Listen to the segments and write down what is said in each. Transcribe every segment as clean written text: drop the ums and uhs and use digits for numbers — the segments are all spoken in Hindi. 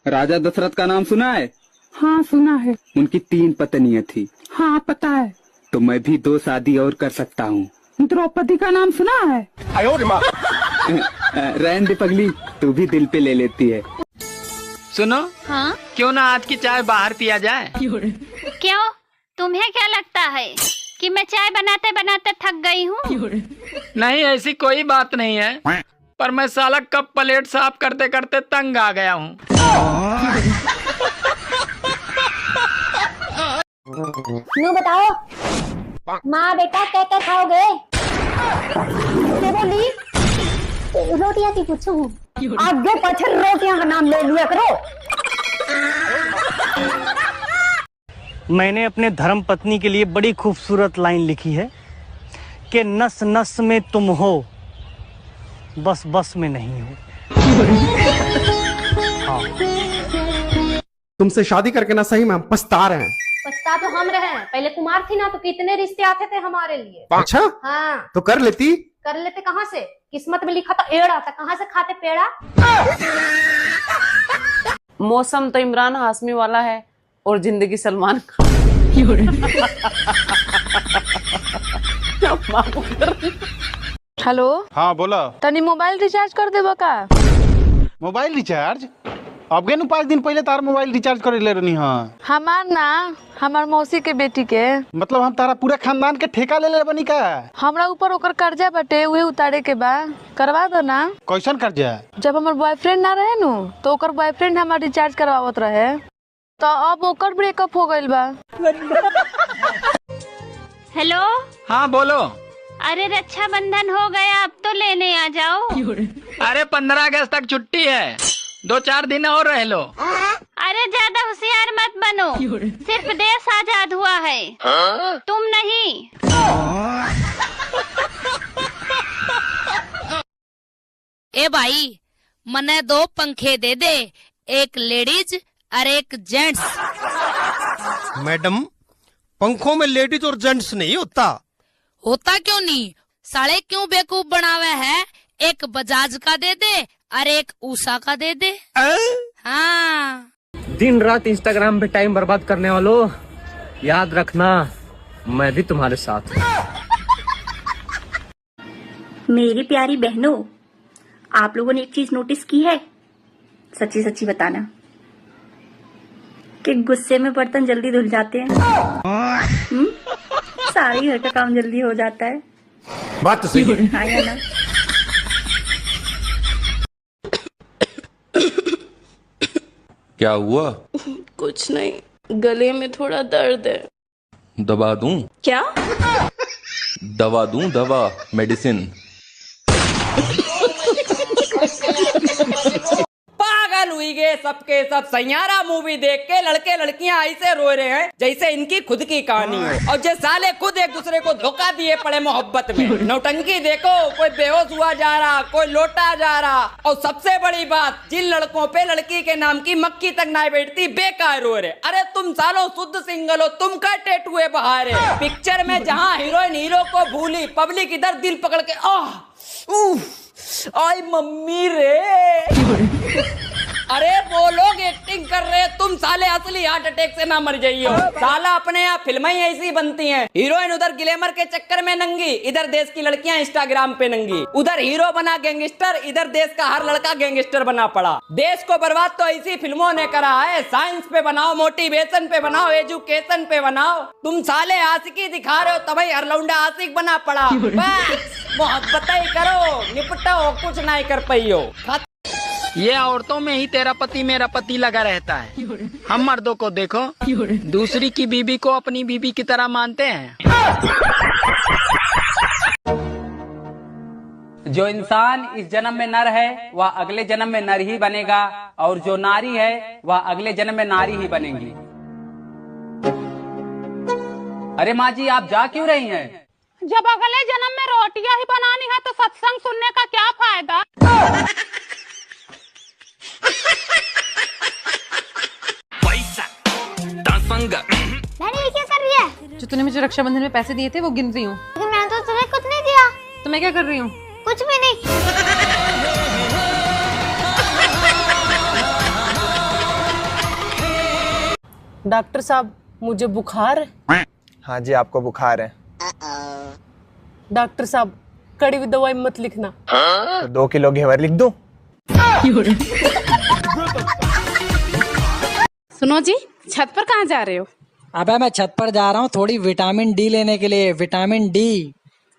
राजा दशरथ का नाम सुना है? हाँ सुना है। उनकी 3 पत्नियां थी। हाँ पता है। तो मैं भी 2 शादी और कर सकता हूँ। द्रौपदी का नाम सुना है? रहने दे पगली, तू भी दिल पे ले लेती है। सुनो, हाँ? क्यों ना आज की चाय बाहर पिया जाए? क्यों, तुम्हें क्या लगता है कि मैं चाय बनाते बनाते थक गई हूँ? नहीं, ऐसी कोई बात नहीं है, पर मैं साला कप प्लेट साफ करते करते तंग आ गया हूँ। नू बताओ, माँ बेटा क्या क्या खाओगे? क्या बोली? रोटियां की पूछू, आगे पीछे रोटियां का नाम ले लिया करो। मैंने अपने धर्म पत्नी के लिए बड़ी खूबसूरत लाइन लिखी है कि नस नस में तुम हो, बस बस में नहीं हो। हाँ। तुमसे शादी करके ना सही में हम पछता रहे हैं। पछता तो हम रहे हैं, पहले कुमार थी ना तो कितने रिश्ते आते थे हमारे लिए। अच्छा हाँ तो कर लेती। कर लेते, कहाँ से? किस्मत में लिखा था एड़ा था, कहाँ से खाते पेड़ा। मौसम तो इमरान हाशमी वाला है और जिंदगी सलमान खान। हेलो, हाँ बोला। तनी मोबाइल रिचार्ज कर देबा का? Mobile recharge? अब गए 5 दिन पहले तार मोबाइल रिचार्ज करे ले रही। हाँ हमार ना, हमार मौसी के बेटी के। मतलब हम तारा पूरा खानदान के ठेका ले ले बनी का? हमरा ऊपर ओकर कर्जा बटे, उहे उतारे के बा, करवा दो ना। कैसन कर्जा? जब हमार बॉयफ्रेंड ना रहे नु तो ओकर बॉयफ्रेंड हमार रिचार्ज करवावत रहे, तो अब ओकर ब्रेकअप हो गइल बा। हेलो, हाँ बोलो। अरे रक्षाबंधन हो गया, अब तो लेने आ जाओ। अरे 15 अगस्त तक छुट्टी है, 2-4 दिन और रह लो। अरे ज्यादा होशियार मत बनो, सिर्फ देश आजाद हुआ है, तुम नहीं। ए भाई, मने 2 पंखे दे दे, एक लेडीज और एक जेंट्स। मैडम, पंखों में लेडीज और जेंट्स नहीं होता। होता क्यों नहीं? साले क्यों बेवकूफ बनावे है? एक बजाज का दे दे और एक उषा का दे दे। हाँ। दिन रात इंस्टाग्राम पे टाइम बर्बाद करने वालों, याद रखना मैं भी तुम्हारे साथ हूँ। मेरी प्यारी बहनों, आप लोगों ने एक चीज नोटिस की है? सच्ची सच्ची बताना कि गुस्से में बर्तन जल्दी धुल जाते हैं। सारी घर का काम जल्दी हो जाता है। बात तो सही है। हाँ या ना? क्या हुआ? कुछ नहीं, गले में थोड़ा दर्द है। दवा दूं? क्या? दवा दूं? दवा, मेडिसिन। पागल हुई गए सबके सब सैयारा मूवी देख के लड़के लड़कियां ऐसे रो रहे हैं जैसे इनकी खुद की कहानी हो, और जो साले खुद एक दूसरे को धोखा दिए पड़े मोहब्बत में। नौटंकी देखो, कोई बेहोश हुआ जा रहा, कोई लोटा जा रहा, और सबसे बड़ी बात, जिन लड़कों पे लड़की के नाम की मक्खी तक ना बैठती बेकार रो रहे। अरे तुम सालों शुद्ध सिंगल हो, तुम का टेटुए बहारे। पिक्चर में जहाँ हीरोइन हीरो को भूली, पब्लिक इधर दिल पकड़ के आई मम्मी रे। अरे वो लोग एक्टिंग कर रहे हैं, तुम साले असली हार्ट अटैक से ना मर जाइयो। साला अपने यहाँ फिल्में ही ऐसी बनती हैं, हीरोइन उधर ग्लैमर के चक्कर में नंगी, इधर देश की लड़कियां इंस्टाग्राम पे नंगी। उधर हीरो बना गैंगस्टर, इधर देश का हर लड़का गैंगस्टर बना पड़ा। देश को बर्बाद तो ऐसी फिल्मों ने करा है। साइंस पे बनाओ, मोटिवेशन पे बनाओ, एजुकेशन पे बनाओ। तुम साले आशिकी दिखा रहे हो तभी हर लौंडा आशिक बना पड़ा। बस मोहब्बत ही करो, निपटो, कुछ नहीं कर पाइयो। ये औरतों में ही तेरा पति मेरा पति लगा रहता है। हम मर्दों को देखो, दूसरी की बीबी को अपनी बीबी की तरह मानते हैं। जो इंसान इस जन्म में नर है वह अगले जन्म में नर ही बनेगा, और जो नारी है वह अगले जन्म में नारी ही बनेगी। अरे माँ जी, आप जा क्यों रही हैं? जब अगले जन्म में रोटियां ही बनानी है तो सत्संग सुनने का क्या फायदा? ये क्या कर रही है? जो तूने मुझे रक्षाबंधन में पैसे दिए थे वो गिन रही हूँ। मैंने तो तुम्हें कुछ नहीं दिया। तो मैं क्या कर रही हूँ? कुछ भी नहीं। डॉक्टर साहब मुझे बुखार है। हाँ जी, आपको बुखार है। डॉक्टर साहब कड़वी दवाई मत लिखना। तो 2 किलो घेवर लिख दूं? सुनो जी, छत पर कहाँ जा रहे हो? अबे मैं छत पर जा रहा हूँ थोड़ी विटामिन डी लेने के लिए। Vitamin D.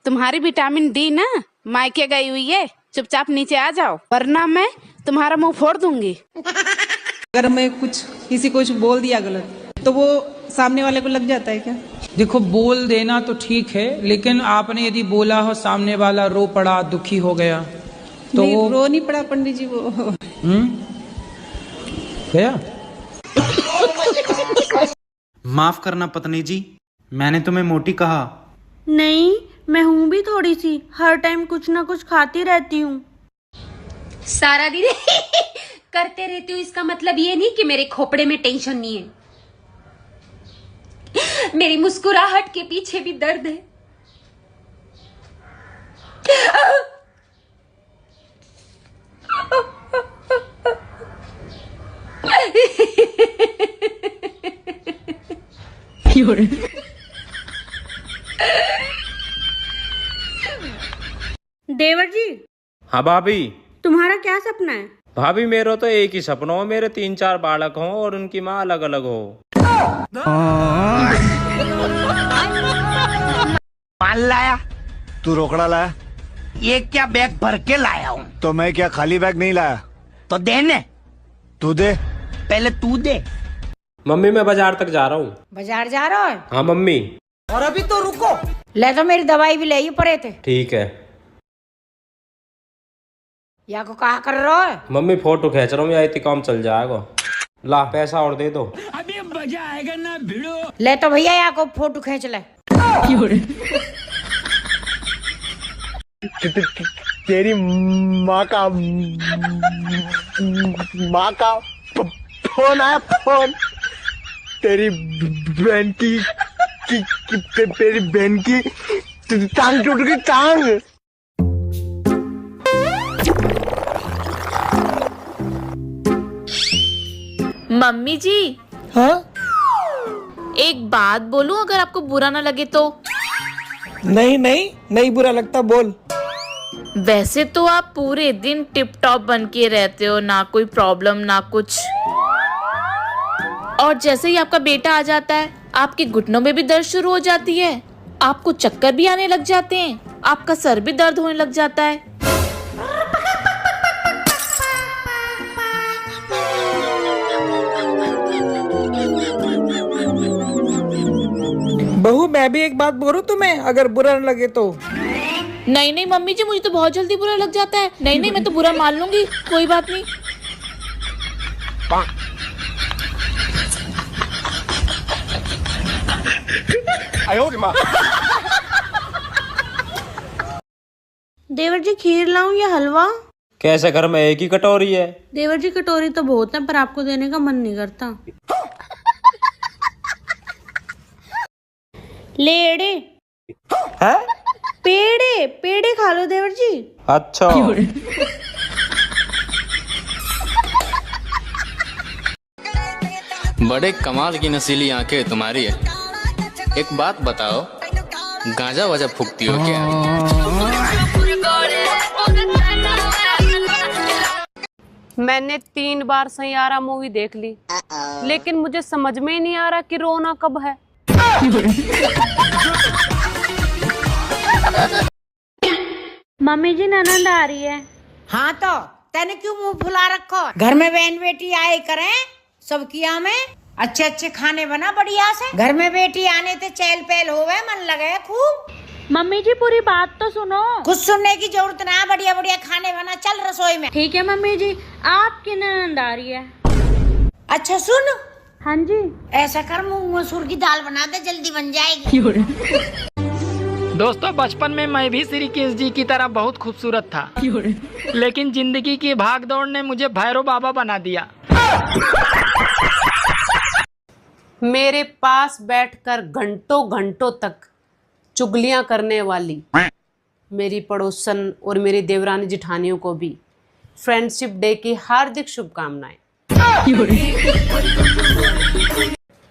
तुम्हारी विटामिन डी ना मायके गई हुई है, चुपचाप नीचे आ जाओ वरना मैं तुम्हारा मुंह फोड़ दूंगी। अगर मैं किसी को कुछ बोल दिया गलत तो वो सामने वाले को लग जाता है क्या? देखो, बोल देना तो ठीक है, लेकिन आपने यदि बोला हो सामने वाला रो पड़ा, दुखी हो गया तो नहीं, वो रो नहीं पड़ा पंडित जी वो। क्या? माफ करना पत्नी जी, मैंने तुम्हें मोटी कहा। नहीं, मैं हूँ भी थोड़ी सी, हर टाइम कुछ ना कुछ खाती रहती हूँ। सारा दिन करते रहती हूँ, इसका मतलब ये नहीं कि मेरे खोपड़े में टेंशन नहीं है। मेरी मुस्कुराहट के पीछे भी दर्द है। देवर जी। हाँ भाभी। तुम्हारा क्या सपना है? भाभी मेरा तो एक ही सपना हो, मेरे 3-4 बालक हों और उनकी माँ अलग अलग हो। माल लाया? तू रोकड़ा लाया? ये क्या बैग भर के लाया हूँ। तो मैं क्या खाली बैग नहीं लाया? तो देने। तू दे। पहले तू दे। मम्मी मैं बाजार तक जा रहा हूँ। बाजार जा रहा है? हाँ मम्मी। और अभी तो रुको, ले तो मेरी दवाई भी ले ही पड़े थे। ठीक है। या को कहा कर रहा है? मम्मी फोटो खींच रहा हूँ, या इतनी काम चल जाएगा। ला पैसा और दे दो। अभी मजा आएगा ना भिड़ो। ले तो भैया या को फोटो खींच ले। तेरी माँ का फोन आया, फोन। तेरी बहन की तेरी बहन की टांग टूट गई, टांग। मम्मी जी। हाँ? एक बात बोलूं, अगर आपको बुरा ना लगे तो? नहीं बुरा लगता, बोल। वैसे तो आप पूरे दिन टिप टॉप बन के रहते हो, ना कोई प्रॉब्लम ना कुछ, और जैसे ही आपका बेटा आ जाता है आपके घुटनों में भी दर्द शुरू हो जाती है, आपको चक्कर भी आने लग जाते हैं, आपका सर भी दर्द होने लग जाता है। बहू, मैं भी एक बात बोलूं तुम्हें, अगर बुरा न लगे तो? नहीं मम्मी जी, मुझे तो बहुत जल्दी बुरा लग जाता है। नहीं मैं तो बुरा मान लूंगी, कोई बात नहीं। देवर जी, खीर लाऊं या हलवा? कैसे, घर में एक ही कटोरी है? देवर जी, कटोरी तो बहुत है पर आपको देने का मन नहीं करता। लेड़े। है? पेड़े खा लो देवर जी। अच्छा। बड़े कमाल की नसीली आंखें तुम्हारी है। एक बात बताओ, गांजा वाजा फूकती हो क्या? मैंने 3 बार सैयारा मूवी देख ली, लेकिन मुझे समझ में ही नहीं आ रहा कि रोना कब है। मम्मी जी, ननद आ रही है। हाँ तो तेने क्यों मुंह फुला रखो? घर में बहन बेटी आए करें, सब किया में अच्छे खाने बना बढ़िया से। घर में बेटी आने ते चहल पहल होवे, मन लगे खूब। मम्मी जी, पूरी बात तो सुनो। कुछ सुनने की जरूरत ना, बढ़िया बढ़िया खाने बना, चल रसोई में। ठीक है मम्मी जी, आपकी ननद आ रही है। अच्छा सुन। हाँ जी। ऐसा कर, मूंग मसूर की दाल बना दे, जल्दी बन जाएगी। दोस्तों, बचपन में मैं भी श्री कृष्ण जी की तरह बहुत खूबसूरत था, लेकिन जिंदगी की भागदौड़ ने मुझे भैरव बाबा बना दिया। मेरे पास बैठकर घंटों घंटों तक चुगलियां करने वाली मेरी पड़ोसन और मेरी देवरानी जिठानियों को भी फ्रेंडशिप डे की हार्दिक शुभकामनाएं।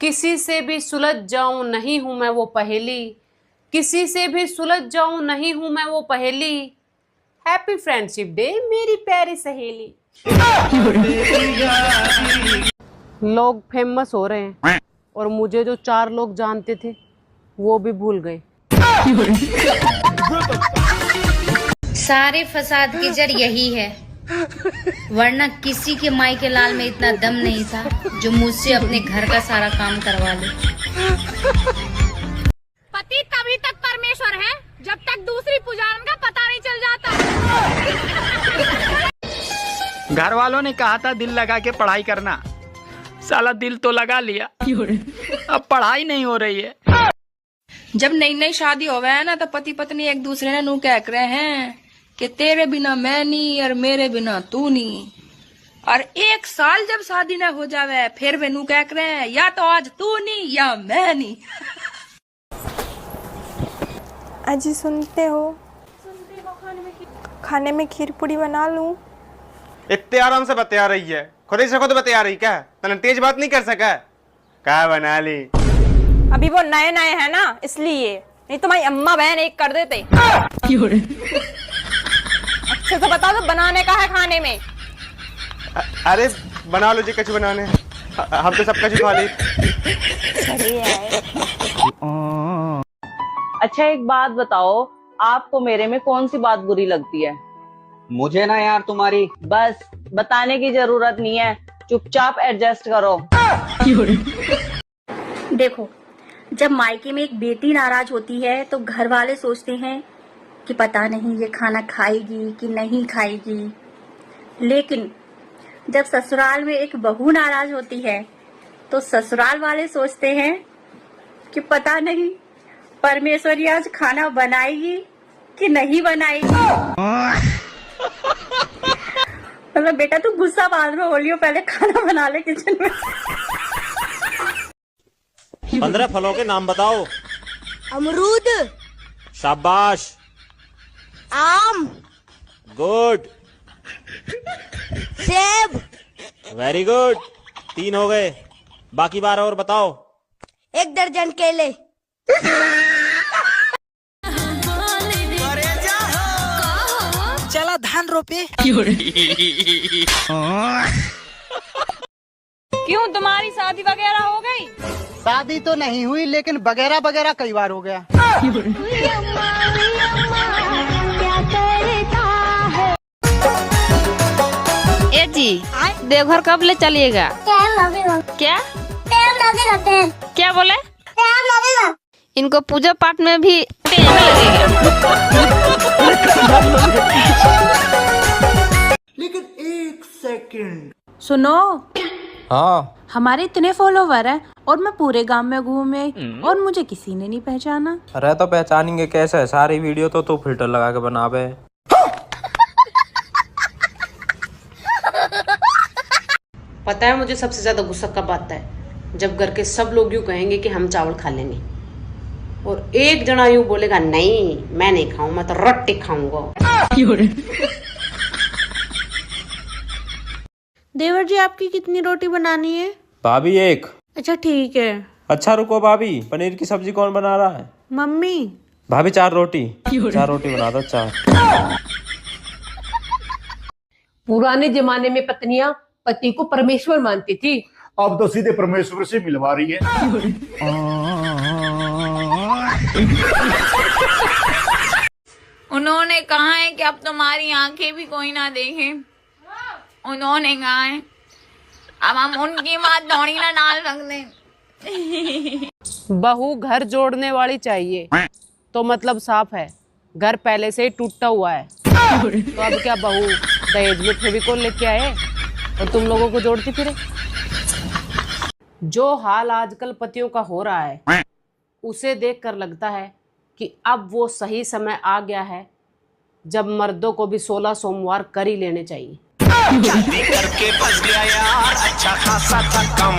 किसी से भी सुलझ जाऊं नहीं हूं मैं वो पहेली, किसी से भी सुलझ जाऊं नहीं हूं मैं वो पहेली। हैप्पी फ्रेंडशिप डे मेरी प्यारी सहेली। लोग फेमस हो रहे हैं और मुझे जो 4 लोग जानते थे वो भी भूल गए। सारे फसाद की जड़ यही है, वरना किसी के माई के लाल में इतना दम नहीं था जो मुझसे अपने घर का सारा काम करवा ले। पति तभी तक परमेश्वर है जब तक दूसरी पुजारन का पता नहीं चल जाता। घर वालों ने कहा था दिल लगा के पढ़ाई करना, साला दिल तो लगा लिया, अब पढ़ाई नहीं हो रही है। जब नई नई शादी हो गया है ना तो पति पत्नी एक दूसरे ने नू कह रहे हैं कि तेरे बिना मैं नहीं और मेरे बिना तू नहीं। और 1 साल जब शादी न हो जावे फिर वे नू कह रहे हैं या तो आज तू नहीं या मैं नहीं। अजी सुनते हो खाने में खीर पूरी बना लूं? इतने आराम से बतिया रही है, खुद ही से खुद बतिया रही क्या? तने तेज बात नहीं कर सका? क्या बना ली? अभी वो नए नए है ना इसलिए, नहीं तुम्हारी अम्मा बहन एक कर देते। अच्छे से बता दो बनाने का है खाने में। अरे बना लो जी, कछु बनाने हम तो सब कछु खा ली। अच्छा एक बात बताओ, आपको मेरे में कौन सी बात बुरी लगती है? मुझे ना यार तुम्हारी। बस बताने की जरूरत नहीं है, चुपचाप एडजस्ट करो। देखो, जब मायके में एक बेटी नाराज होती है तो घर वाले सोचते हैं कि पता नहीं ये खाना खाएगी कि नहीं खाएगी, लेकिन जब ससुराल में एक बहू नाराज होती है तो ससुराल वाले सोचते हैं कि पता नहीं परमेश्वरी आज खाना बनाएगी कि नहीं बनाएगी। मतलब बेटा तू गुस्सा बाद में हो लियो, पहले खाना बना ले किचन में। 15 फलों के नाम बताओ। अमरूद, शाबाश। आम, गुड, सेब, वेरी गुड। 3 हो गए, बाकी 12 और बताओ। 1 दर्जन केले। चला धान रोपे। क्यों तुम्हारी शादी वगैरह हो गई? शादी तो नहीं हुई लेकिन वगैरह वगैरह कई बार हो गया। ए जी देवघर कब ले चलिएगा? क्या क्या बोले? इनको पूजा पाठ में भी टाइम लगेगा। लेकिन 1 सेकंड सुनो, हाँ हमारे इतने फॉलोवर हैं और मैं पूरे गांव में घूमे और मुझे किसी ने नहीं पहचाना। अरे तो पहचानेंगे कैसे? सारी वीडियो तो फिल्टर लगा के बनावे। पता है मुझे सबसे ज्यादा गुस्सा कब आता है? जब घर के सब लोग यूं कहेंगे कि हम चावल खा लेंगे और एक जना यूं बोलेगा नहीं मैं नहीं खाऊं, मैं तो रोटी खाऊंगा। देवर जी आपकी कितनी रोटी बनानी है? भाभी 1। अच्छा ठीक है। अच्छा रुको भाभी, पनीर की सब्जी कौन बना रहा है? मम्मी। भाभी 4 रोटी। 4 रोटी बना दो, 4। पुराने जमाने में पत्नियां पति को परमेश्वर मानती थी, अब तो सीधे परमेश्वर से मिलवा रही है। उन्होंने कहा है कि अब तुम्हारी आंखें भी कोई ना देखे। उन्होंने कहा है अब हम उनकी बात दौड़ी ना डाल सकते। बहू घर जोड़ने वाली चाहिए तो मतलब साफ है घर पहले से ही टूटा हुआ है। तो अब क्या बहू दहेज में फेविकोल लेके आए और तुम लोगों को जोड़ती फिरे? जो हाल आजकल पतियों का हो रहा है उसे देखकर लगता है कि अब वो सही समय आ गया है जब मर्दों को भी 16 सोमवार कर ही लेने चाहिए। करके फंस गया यार, अच्छा खासा था कम।